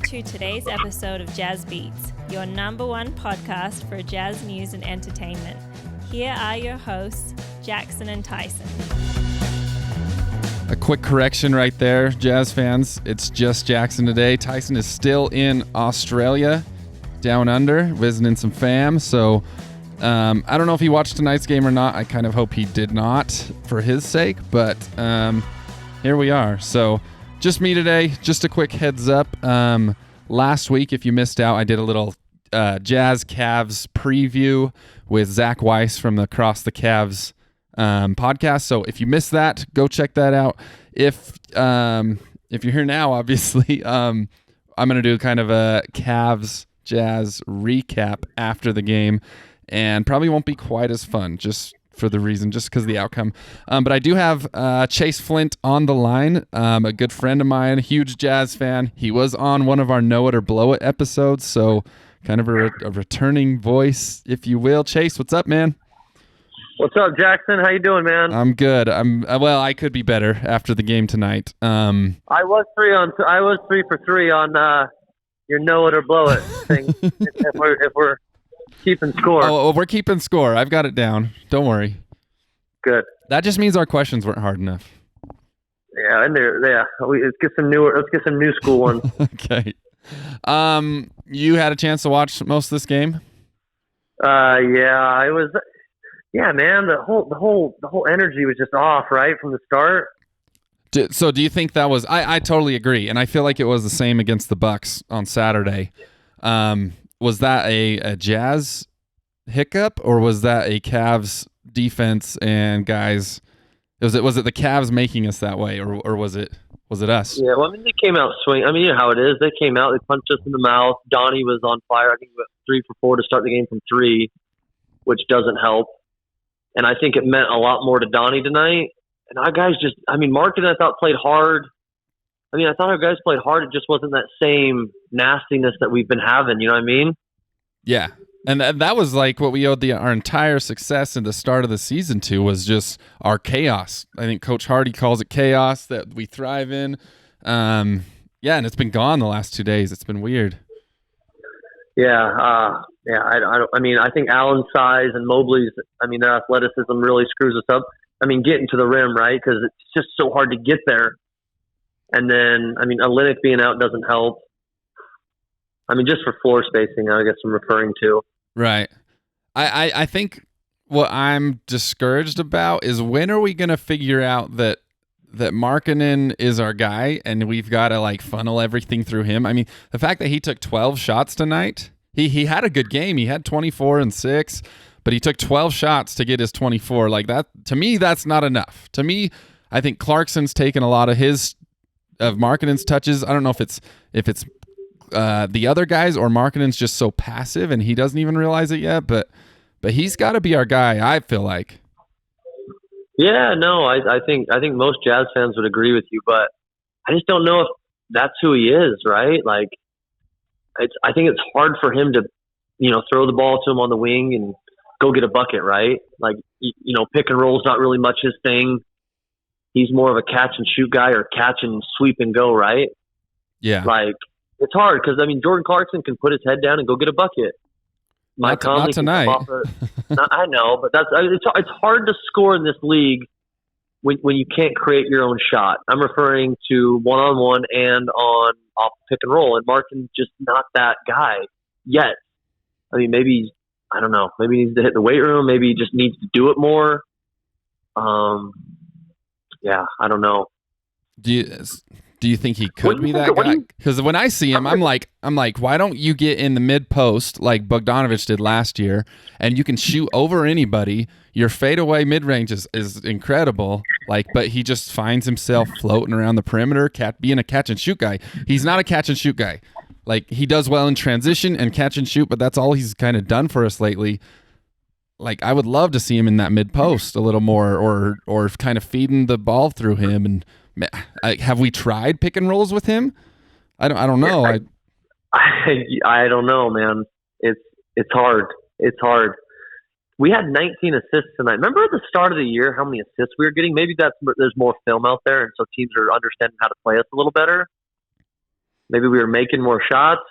to today's episode of Jazz Beats, your number one podcast for jazz news and entertainment. Here are your hosts, Jackson and Tyson. A quick correction right there, Jazz fans. It's just Jackson today. Tyson is still in Australia, down under, visiting some fam. So I don't know if he watched tonight's game or not. I kind of hope he did not for his sake, but here we are. So just me today. Just a quick heads up. Last week, if you missed out, I did a little Jazz Cavs preview with Zach Weiss from the Across the Cavs podcast. So if you missed that, go check that out. If you're here now, obviously, I'm going to do kind of a Cavs Jazz recap after the game, and probably won't be quite as fun just because of the outcome. But I do have Chase Flint on the line, a good friend of mine, huge Jazz fan. He was on one of our Know It or Blow It episodes, so kind of a returning voice, if you will. Chase, what's up, man? What's up, Jackson? How you doing, man? I'm good. Well, I could be better after the game tonight. I was 3 for 3 on your Know It or Blow It thing. if we're keeping score. Oh, we're keeping score. I've got it down. Don't worry. Good. That just means our questions weren't hard enough. Yeah, and let's get some new school ones. Okay. You had a chance to watch most of this game? Yeah, man. The whole energy was just off right from the start. So do you think that was? I totally agree, and I feel like it was the same against the Bucks on Saturday. Was that a Jazz hiccup, or was that a Cavs defense and guys? Was it the Cavs making us that way, or was it us? Yeah, well, I mean, they came out swing. I mean, you know how it is. They came out, they punched us in the mouth. Donnie was on fire. I think he went 3 for 4 to start the game from 3, which doesn't help. And I think it meant a lot more to Donnie tonight. And our guys Markin, I thought, played hard. I mean, I thought our guys played hard. It just wasn't that same nastiness that we've been having. You know what I mean? Yeah. And that was like what we owed our entire success in the start of the season to, was just our chaos. I think Coach Hardy calls it chaos that we thrive in. And it's been gone the last 2 days. It's been weird. Yeah. I think Allen's size and Mobley's, their athleticism really screws us up. Getting to the rim, right? Because it's just so hard to get there. And then, Olynyk being out doesn't help. Just for floor spacing, I guess I'm referring to. Right. I think what I'm discouraged about is, when are we going to figure out that Markkanen is our guy and we've got to funnel everything through him? The fact that he took 12 shots tonight, he had a good game. He had 24 and 6, but he took 12 shots to get his 24. That, to me, that's not enough. To me, I think Clarkson's taken a lot of Markkanen's touches. I don't know if it's the other guys, or Markkanen's just so passive and he doesn't even realize it yet, but he's got to be our guy, I feel like. Yeah, no, I think most Jazz fans would agree with you, but I just don't know if that's who he is, right? I think it's hard for him to, throw the ball to him on the wing and go get a bucket, right? Pick and roll's not really much his thing. He's more of a catch and shoot guy, or catch and sweep and go, right? Yeah. It's hard because, Jordan Clarkson can put his head down and go get a bucket. Mike Conley, not tonight. I know, but it's hard to score in this league when you can't create your own shot. I'm referring to one-on-one and off pick and roll, and Markin's just not that guy yet. Maybe, I don't know, maybe he needs to hit the weight room. Maybe he just needs to do it more. I don't know. Do you think he could be that guy? Because when I see him, I'm like, why don't you get in the mid post like Bogdanovich did last year, and you can shoot over anybody? Your fadeaway mid range is incredible. But he just finds himself floating around the perimeter, being a catch and shoot guy. He's not a catch and shoot guy. He does well in transition and catch and shoot, but that's all he's kind of done for us lately. I would love to see him in that mid post a little more, or kind of feeding the ball through him. And have we tried pick and rolls with him? I don't know. I don't know, man. It's hard. It's hard. We had 19 assists tonight. Remember at the start of the year how many assists we were getting? Maybe there's more film out there, and so teams are understanding how to play us a little better. maybe we were making more shots.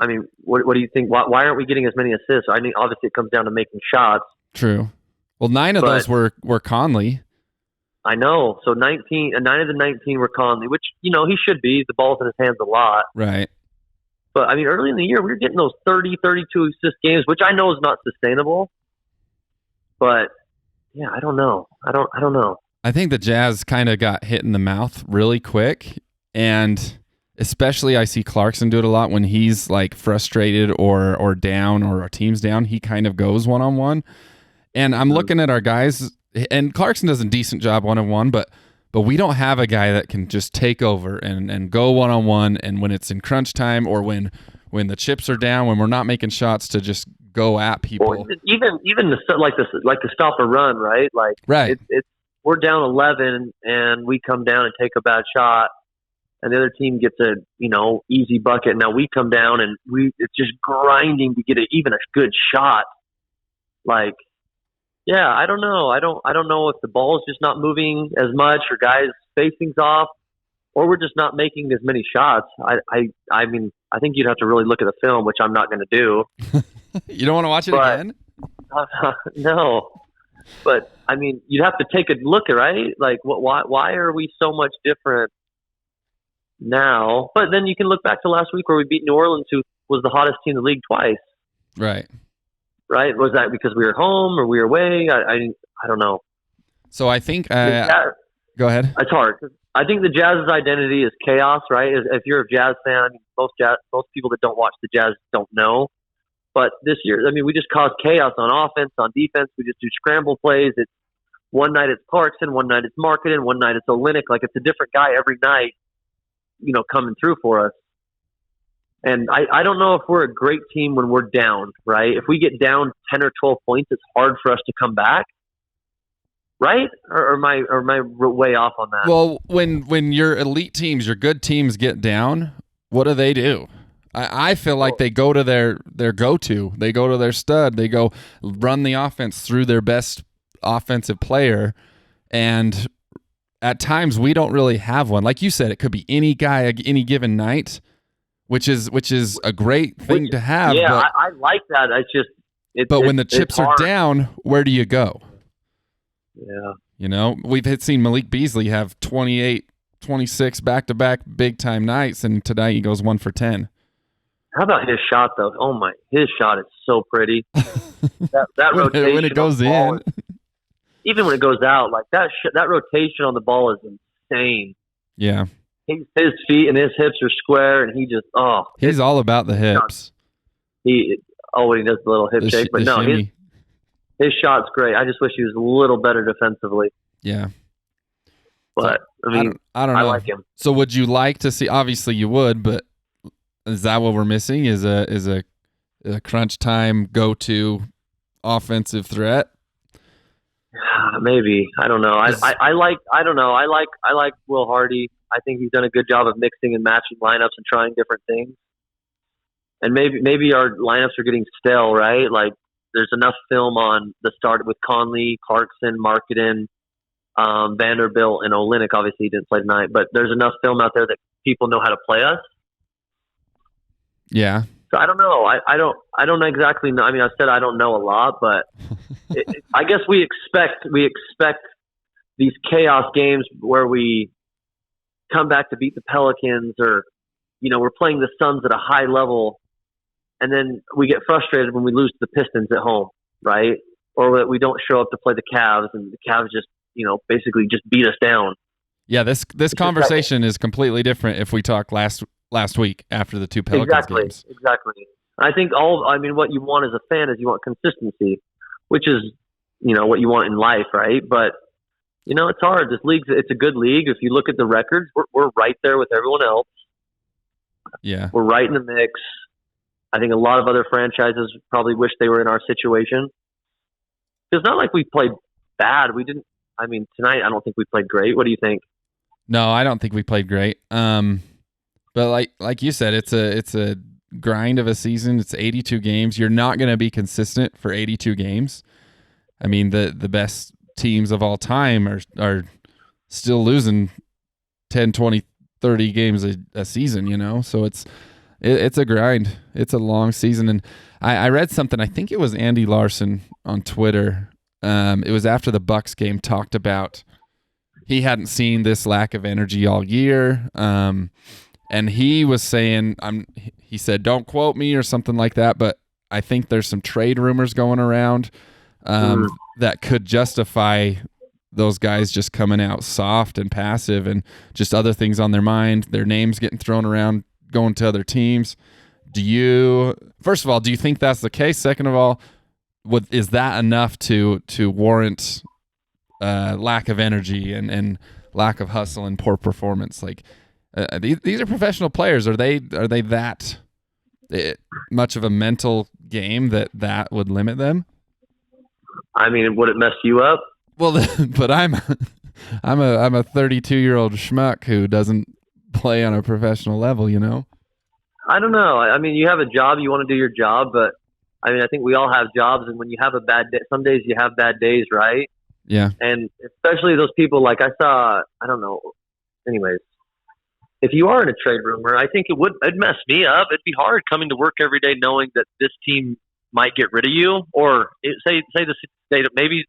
I mean, what do you think? Why aren't we getting as many assists? I mean, obviously it comes down to making shots. True. Well, 9 of those were Conley. I know. So 9 of the 19 were Conley, which, he should be. The ball's in his hands a lot. Right. But, I mean, early in the year, we were getting those 30, 32 assist games, which I know is not sustainable. But, yeah, I don't know. I don't know. I think the Jazz kind of got hit in the mouth really quick. And especially I see Clarkson do it a lot when he's, like, frustrated or down or our team's down. He kind of goes one-on-one. And I'm looking at our guys, and Clarkson does a decent job one-on-one, but we don't have a guy that can just take over and go one-on-one, and when it's in crunch time or when the chips are down, when we're not making shots, to just go at people. Well, even to stop a run, right? Like, right. It's we're down 11 and we come down and take a bad shot, and the other team gets a easy bucket. Now we come down and it's just grinding to get even a good shot. Like, yeah, I don't know. I don't know if the ball's just not moving as much, or guys' spacing's off, or we're just not making as many shots. I mean, I think you'd have to really look at the film, which I'm not going to do. You don't want to watch it again? No. But, I mean, you'd have to take a look, right? Like, why are we so much different now? But then you can look back to last week where we beat New Orleans, who was the hottest team in the league twice. Right. Right? Was that because we were home or we were away? I don't know. So I think go ahead. It's hard. I think the Jazz's identity is chaos, right? If you're a Jazz fan, I mean, most people that don't watch the Jazz don't know. But this year, I mean, we just caused chaos on offense, on defense. We just do scramble plays. It's one night it's Clarkson, one night it's Marketing, one night it's Olynyk. Like, it's a different guy every night, coming through for us. And I don't know if we're a great team when we're down, right? If we get down 10 or 12 points, it's hard for us to come back, right? Or am I way off on that? Well, when your elite teams, your good teams get down, what do? I feel like they go to their go-to. They go to their stud. They go run the offense through their best offensive player. And at times we don't really have one. Like you said, it could be any guy, any given night, which is a great thing to have. Yeah, but, I like that. But when the chips are down, where do you go? Yeah. We've seen Malik Beasley have 28, 26 back-to-back big-time nights, and tonight he goes 1 for 10. How about his shot, though? Oh, my. His shot is so pretty. that rotation. When it goes in. Even when it goes out, like that rotation on the ball is insane. Yeah. His feet and his hips are square, and he just, he's all about the hips. When he does the little hip shake. But no, his shot's great. I just wish he was a little better defensively. Yeah. But, I don't know. I like him. So would you like to see, obviously you would, but is that what we're missing? Is a crunch time go-to offensive threat? Maybe. I don't know. I like Will Hardy. I think he's done a good job of mixing and matching lineups and trying different things. And maybe our lineups are getting stale, right? Like, there's enough film on the start with Conley, Clarkson, Marketing, Vanderbilt, and Olynyk. Obviously, he didn't play tonight, but there's enough film out there that people know how to play us. Yeah. So I don't know. I don't exactly know. I mean, I said I don't know a lot, but I guess we expect these chaos games where we come back to beat the Pelicans, or we're playing the Suns at a high level, and then we get frustrated when we lose to the Pistons at home, right? Or that we don't show up to play the Cavs, and the Cavs just basically just beat us down. Yeah, this conversation is completely different if we talk last week after the two Pelicans games. Exactly. I think what you want as a fan is you want consistency, which is, what you want in life, right? But, it's hard. This league, it's a good league. If you look at the records, we're right there with everyone else. Yeah. We're right in the mix. I think a lot of other franchises probably wish they were in our situation. It's not like we played bad. Tonight I don't think we played great. What do you think? No, I don't think we played great. But like you said, it's a grind of a season. It's 82 games. You're not going to be consistent for 82 games. I mean, the best teams of all time are still losing 10, 20, 30 games a season, you know? So it's a grind. It's a long season. And I read something, I think it was Andy Larson on Twitter. It was after the Bucks game, talked about he hadn't seen this lack of energy all year. And he was saying, he said, don't quote me or something like that, but I think there's some trade rumors going around that could justify those guys just coming out soft and passive and just other things on their mind, their names getting thrown around, going to other teams. First of all, do you think that's the case? Second of all, is that enough to warrant lack of energy and lack of hustle and poor performance? Like these are professional players. Are they that much of a mental game that would limit them? I mean, would it mess you up? Well, but I'm a 32-year-old schmuck who doesn't play on a professional level, you know? I don't know. I mean, you have a job, you want to do your job, but I mean, I think we all have jobs, and when you have a bad day, some days you have bad days, right? Yeah. And especially those people, like I saw, I don't know. Anyways, if you are in a trade rumor, I think it'd mess me up. It'd be hard coming to work every day knowing that this team might get rid of you, or say maybe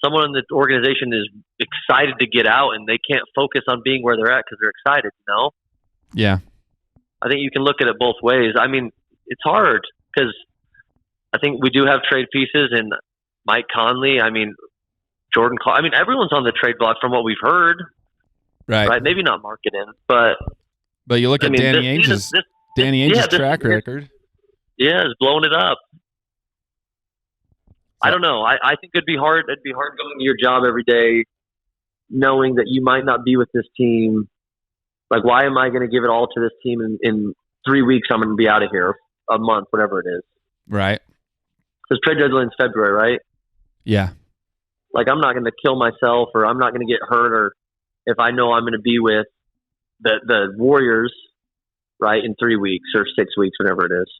someone in the organization is excited to get out and they can't focus on being where they're at because they're excited, you know? Yeah. I think you can look at it both ways. I mean, it's hard because I think we do have trade pieces, and Mike Conley, I mean, Jordan Clark. I mean, everyone's on the trade block from what we've heard. Right. Maybe not marketing, but you look at Danny Ainge's track record. Yeah, it's blowing it up. I don't know. I think it'd be hard. It'd be hard going to your job every day knowing that you might not be with this team. Like, why am I going to give it all to this team in 3 weeks? I'm going to be out of here, a month, whatever it is. Right. Because trade deadline's February, right? Yeah. Like, I'm not going to kill myself, or I'm not going to get hurt, or if I know I'm going to be with the Warriors, right, in 3 weeks or 6 weeks, whatever it is.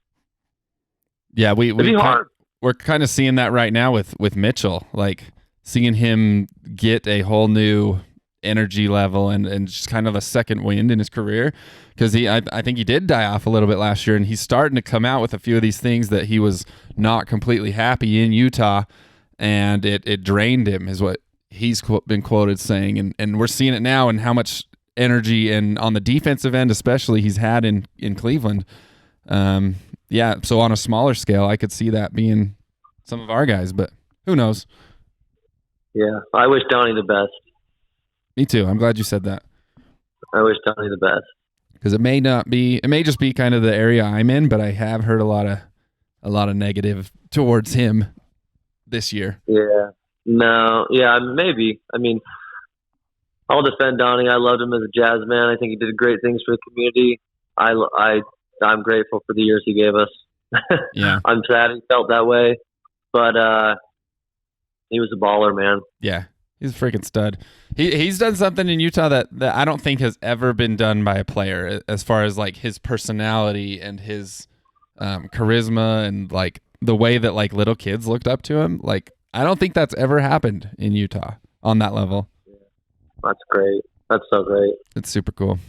Yeah, it'd be hard. We're kind of seeing that right now with Mitchell, like seeing him get a whole new energy level and just kind of a second wind in his career, because I think he did die off a little bit last year, and he's starting to come out with a few of these things that he was not completely happy in Utah, and it drained him, is what he's been quoted saying, and we're seeing it now and how much energy and on the defensive end especially he's had in Cleveland. Yeah, so on a smaller scale, I could see that being some of our guys, but who knows? Yeah, I wish Donnie the best. Me too. I'm glad you said that. I wish Donnie the best. Because it may just be kind of the area I'm in, but I have heard a lot of negative towards him this year. Yeah. No. Yeah, maybe. I mean, I'll defend Donnie. I loved him as a Jazz man. I think he did great things for the community. I'm grateful for the years he gave us. Yeah. I'm sad he felt that way, but he was a baller, man. Yeah, he's a freaking stud. He's done something in Utah that I don't think has ever been done by a player, as far as like his personality and his charisma and like the way that like little kids looked up to him. Like, I don't think that's ever happened in Utah on that level. Yeah. That's great. That's so great. It's super cool.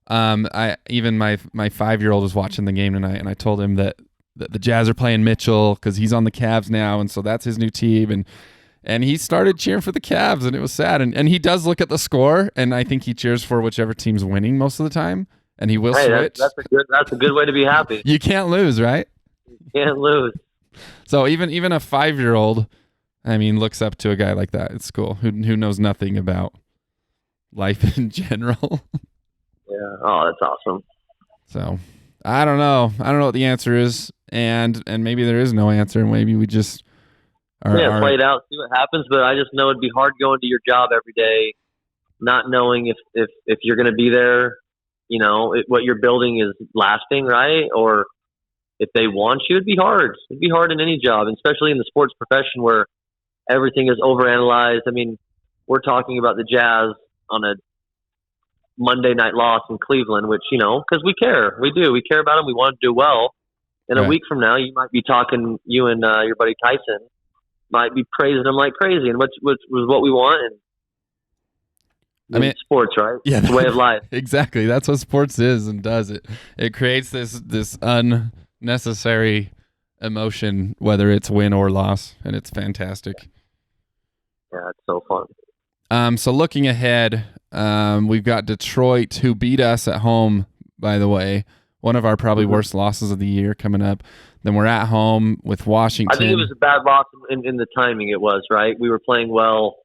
My 5-year-old was watching the game tonight, and I told him that the Jazz are playing Mitchell because he's on the Cavs now, and so that's his new team, and he started cheering for the Cavs, and it was sad. And he does look at the score, and I think he cheers for whichever team's winning most of the time, and he will switch. That's a good way to be happy. You can't lose, right? You can't lose. So even a 5-year-old, I mean, looks up to a guy like that. It's cool. Who knows nothing about life in general. Yeah. Oh, that's awesome. So I don't know what the answer is, and maybe there is no answer, and maybe we just play it out, see what happens. But I just know it'd be hard going to your job every day, not knowing if you're going to be there, you know, what you're building is lasting, right? Or if they want you, it'd be hard. It'd be hard in any job, especially in the sports profession where everything is overanalyzed. I mean, we're talking about the Jazz on a Monday night loss in Cleveland, which, you know, because we care. We do. We care about them. We want to do well. And a week from now, you might be talking, you and your buddy Tyson might be praising them like crazy, and which was what we want. And I mean, sports, right? Yeah, it's a way of life. Exactly. That's what sports is and does it. It creates this unnecessary emotion, whether it's win or loss, and it's fantastic. Yeah, it's so fun. So looking ahead, we've got Detroit, who beat us at home, by the way. One of our probably worst losses of the year coming up. Then we're at home with Washington. I think it was a bad loss in the timing it was, right? We were playing well,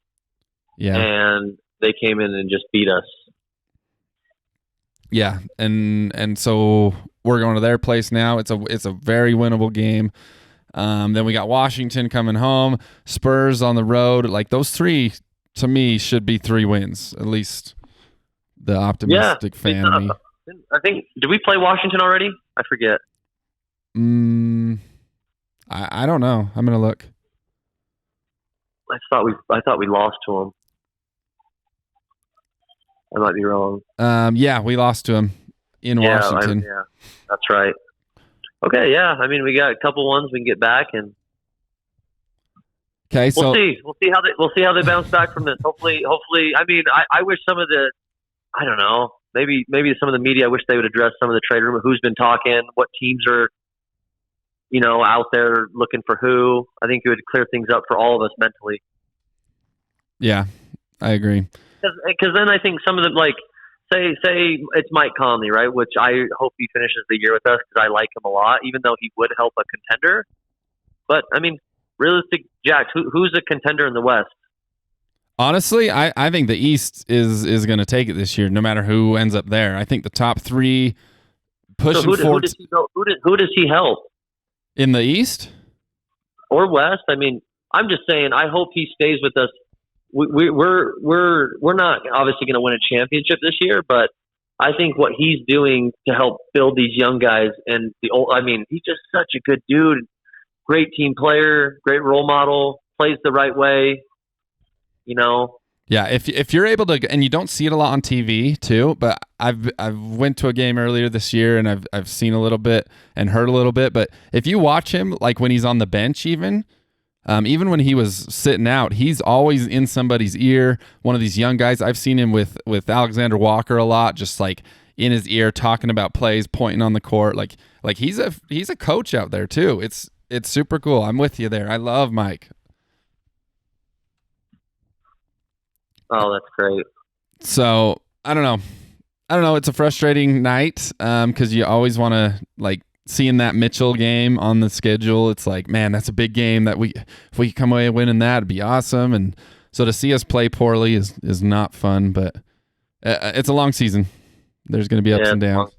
and they came in and just beat us. Yeah, and so we're going to their place now. It's a very winnable game. Then we got Washington coming home, Spurs on the road. Like those three, to me, should be 3 wins, at least the optimistic fan of me. I think, did we play Washington already? I forget. I don't know. I'm gonna look. I thought we lost to them. I might be wrong. Yeah, we lost to him in Washington. Yeah, that's right. Okay, yeah. I mean, we got a couple ones we can get back, and okay, so we'll see how they bounce back from this. Hopefully. I mean, I wish some of the, I don't know, maybe some of the media, I wish they would address some of the trade rumor, who's been talking, what teams are, out there looking for who. I think it would clear things up for all of us mentally. Yeah, I agree. Because then I think some of them, like, say it's Mike Conley, right? Which I hope he finishes the year with us because I like him a lot, even though he would help a contender. But, I mean, realistic, Jack, who's a contender in the West? Honestly, I think the East is going to take it this year, no matter who ends up there. I think the top 3 pushing forward. Who does he help? In the East? Or West? I mean, I'm just saying, I hope he stays with us. We're not obviously going to win a championship this year, but I think what he's doing to help build these young guys and he's just such a good dude, great team player, great role model, plays the right way, Yeah, if you're able to, and you don't see it a lot on TV too, but I've went to a game earlier this year and I've seen a little bit and heard a little bit, but if you watch him like when he's on the bench even when he was sitting out, he's always in somebody's ear. One of these young guys, I've seen him with Alexander Walker a lot, just like in his ear, talking about plays, pointing on the court. Like he's a coach out there too. It's super cool. I'm with you there. I love Mike. Oh, that's great. So I don't know. It's a frustrating night because you always want to like. Seeing that Mitchell game on the schedule, it's like, man, that's a big game that if we come away winning that, it'd be awesome. And so to see us play poorly is not fun, but it's a long season. There's going to be ups and downs.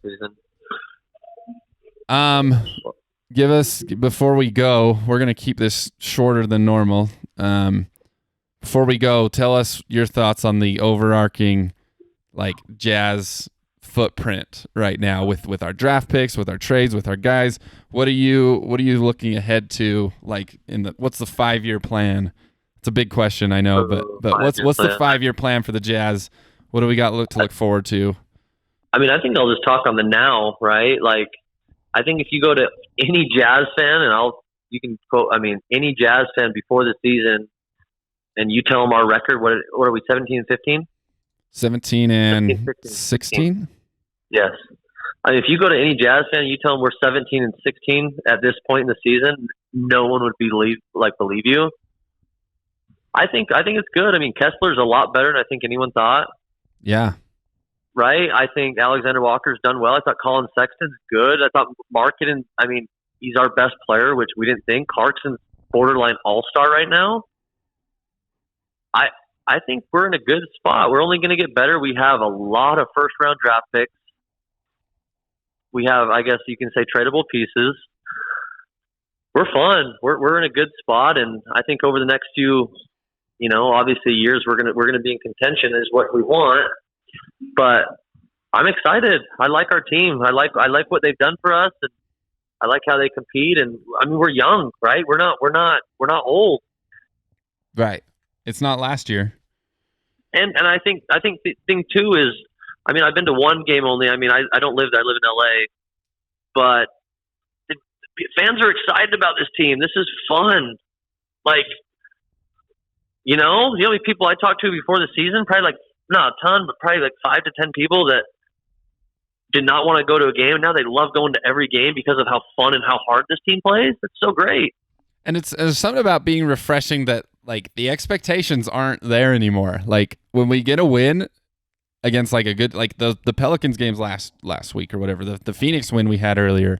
Give us, before we go, we're going to keep this shorter than normal. Before we go, tell us your thoughts on the overarching like Jazz footprint right now with our draft picks, with our trades, with our guys. What are you looking ahead to, like what's the 5-year plan? It's a big question, I know, but what's the 5-year plan for the Jazz? What do we got to look forward to? I mean, I think I'll just talk on the now, right? Like, I think if you go to any Jazz fan, and you can quote, I mean, any Jazz fan before the season, and you tell them our record, what are we, 17 and 15? 17 and 16? Yes. I mean, if you go to any Jazz fan, you tell them we're 17 and 16 at this point in the season, no one would believe you. I think it's good. I mean, Kessler's a lot better than I think anyone thought. Yeah. Right? I think Alexander Walker's done well. I thought Colin Sexton's good. I thought Markkanen, he's our best player, which we didn't think. Clarkson's borderline all-star right now. I think we're in a good spot. We're only going to get better. We have a lot of first-round draft picks. We have, I guess you can say, tradable pieces. We're fun. We're in a good spot, and I think over the next few, obviously years, we're gonna be in contention is what we want. But I'm excited. I like our team. I like what they've done for us, and I like how they compete. And I mean, we're young, right? We're not old. Right. It's not last year. And I think the thing too is, I mean, I've been to one game only. I mean, I don't live there. I live in LA, but the fans are excited about this team. This is fun. Like, the only people I talked to before the season, probably like not a ton, but probably like 5 to 10 people that did not want to go to a game. Now they love going to every game because of how fun and how hard this team plays. It's so great. And there's something about being refreshing that, like, the expectations aren't there anymore. Like, when we get a win against, like, a good, like, the Pelicans games last week or whatever, the Phoenix win we had earlier,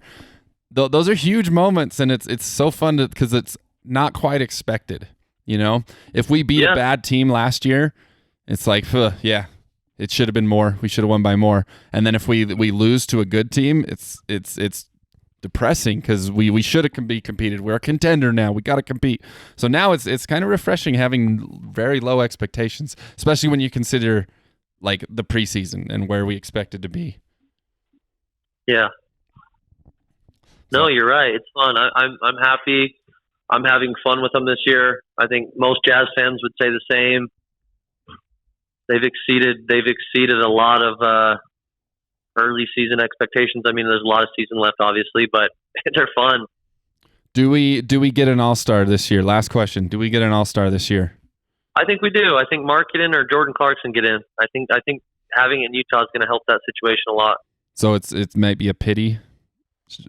those are huge moments, and it's so fun because it's not quite expected, you know? If we beat a bad team last year, it's like, yeah, it should have been more. We should have won by more. And then if we lose to a good team, it's depressing because we should have competed. We're a contender now. We got to compete. So now it's kind of refreshing having very low expectations, especially when you consider, like, the preseason and where we expected to be. Yeah. No, you're right. It's fun. I'm happy. I'm having fun with them this year. I think most Jazz fans would say the same. They've exceeded a lot of early season expectations. I mean, there's a lot of season left, obviously, but they're fun. Do we get an All-Star this year? Last question. Do we get an All-Star this year? I think we do. I think Markkanen or Jordan Clarkson get in. I think having it in Utah is going to help that situation a lot. So it might be a pity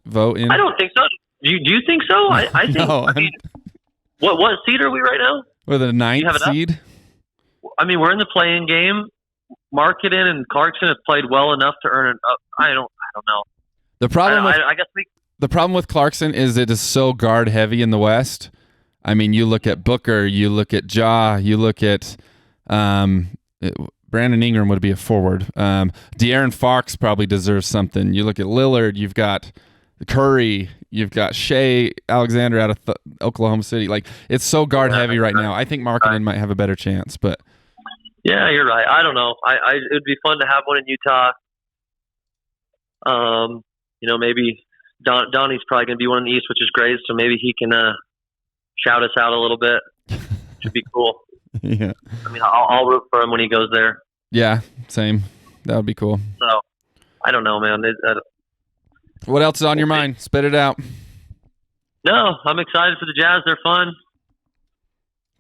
vote in? I don't think so. Do you think so? I think. No, I mean, what seed are we right now? We're the 9th seed. I mean, we're in the play-in game. Markkanen and Clarkson have played well enough to earn it up. I don't know. The problem The problem with Clarkson is it is so guard heavy in the West. I mean, you look at Booker, you look at Ja, you look at Brandon Ingram would be a forward. De'Aaron Fox probably deserves something. You look at Lillard, you've got Curry, you've got Shea Alexander out of Oklahoma City. Like, it's so guard heavy right now. I think Markkanen might have a better chance, but yeah, you're right. I don't know. It would be fun to have one in Utah. Maybe Donnie's probably going to be one in the East, which is great. So maybe he can shout us out a little bit. Should be cool. Yeah. I mean, I'll root for him when he goes there. Yeah, same. That would be cool. So, I don't know, man. What else is on your mind? Spit it out. No, I'm excited for the Jazz. They're fun.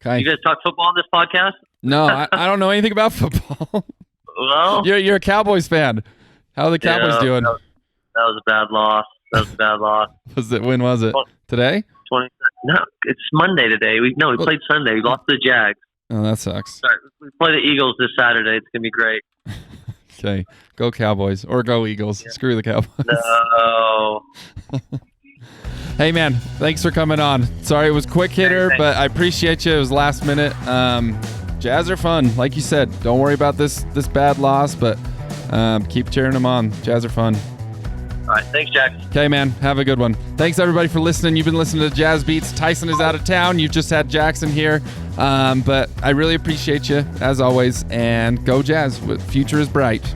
Okay. You guys talk football on this podcast? No, I don't know anything about football. Well, you're a Cowboys fan. How are the Cowboys doing? That was a bad loss. When was it? Today? No, it's Monday today. We played Sunday. We lost to the Jags. Oh, that sucks. Sorry, we play the Eagles this Saturday. It's gonna be great. Okay, go Cowboys or go Eagles. Yeah. Screw the Cowboys. No. Hey man, thanks for coming on. Sorry it was quick hitter, but I appreciate you. It was last minute. Jazz are fun, like you said. Don't worry about this bad loss, but keep cheering them on. Jazz are fun. All right, thanks, Jack. Okay, man. Have a good one. Thanks, everybody, for listening. You've been listening to Jazz Beats. Tyson is out of town. You've just had Jackson here. But I really appreciate you, as always. And go Jazz. Future is bright.